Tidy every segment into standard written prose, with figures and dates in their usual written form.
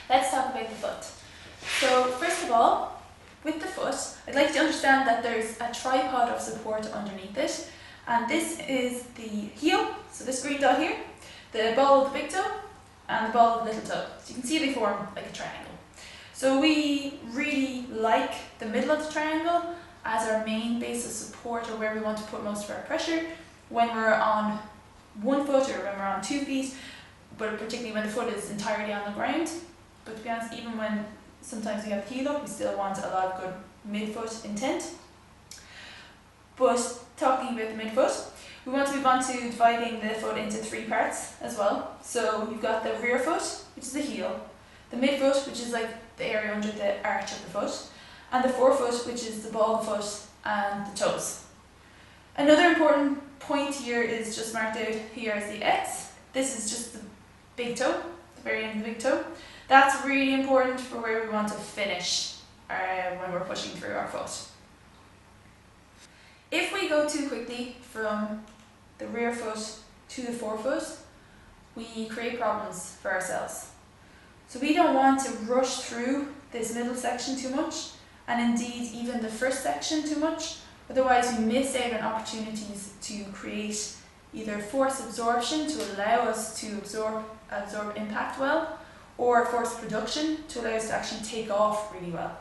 Let's talk about the foot. So first of all, with the foot, I'd like you to understand that there's a tripod of support underneath it, and this is the heel, so this green dot here, the ball of the big toe, and the ball of the little toe. So you can see they form like a triangle. So we really like the middle of the triangle as our main base of support, or where we want to put most of our pressure when we're on one foot or when we're on 2 feet, but particularly when the foot is entirely on the ground. But to be honest, even when sometimes we have the heel up, we still want a lot of good midfoot intent. But talking about the midfoot, we want to move on to dividing the foot into 3 parts as well. So you've got the rear foot, which is the heel, the midfoot, which is like the area under the arch of the foot, and the forefoot, which is the ball of the foot and the toes. Another important point here is just marked out here as the X. This is just the big toe, the very end of the big toe. That's really important for where we want to finish when we're pushing through our foot. If we go too quickly from the rear foot to the forefoot, we create problems for ourselves. So we don't want to rush through this middle section too much, and indeed even the first section too much. Otherwise we miss out on opportunities to create either force absorption to allow us to absorb impact well, or force production to allow us to actually take off really well.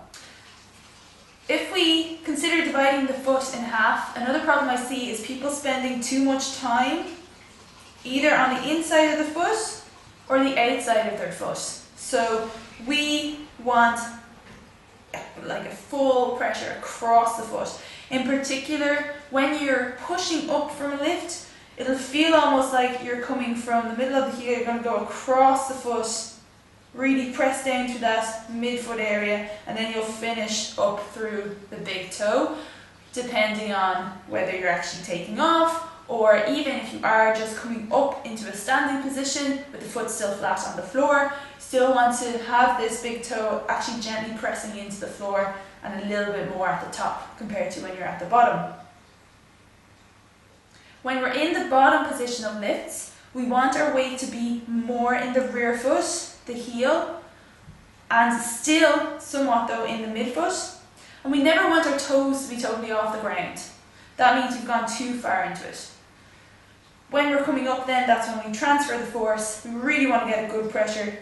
If we consider dividing the foot in half, another problem I see is people spending too much time either on the inside of the foot or the outside of their foot. So we want like a full pressure across the foot. In particular, when you're pushing up from a lift, it'll feel almost like you're coming from the middle of the heel, you're going to go across the foot, really press down to that midfoot area, and then you'll finish up through the big toe, depending on whether you're actually taking off, or even if you are just coming up into a standing position with the foot still flat on the floor, still want to have this big toe actually gently pressing into the floor and a little bit more at the top compared to when you're at the bottom. When we're in the bottom position of lifts, we want our weight to be more in the rear foot, the heel, and still somewhat though in the midfoot. And we never want our toes to be totally off the ground. That means we've gone too far into it. When we're coming up then, that's when we transfer the force. We really want to get a good pressure,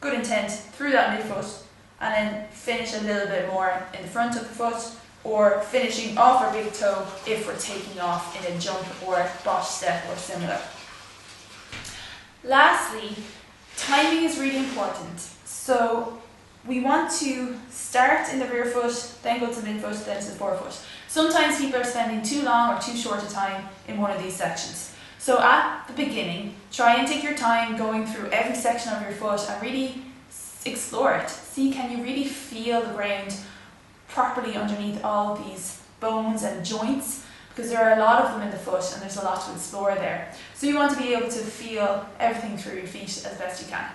good intent through that midfoot, and then finish a little bit more in the front of the foot, or finishing off our big toe if we're taking off in a jump or boss step or similar. Lastly, timing is really important. So we want to start in the rear foot, then go to the midfoot, then to the forefoot. Sometimes people are spending too long or too short a time in one of these sections. So at the beginning, try and take your time going through every section of your foot and really explore it. See, can you really feel the ground properly underneath all of these bones and joints? Because there are a lot of them in the foot and there's a lot to explore there. So you want to be able to feel everything through your feet as best you can.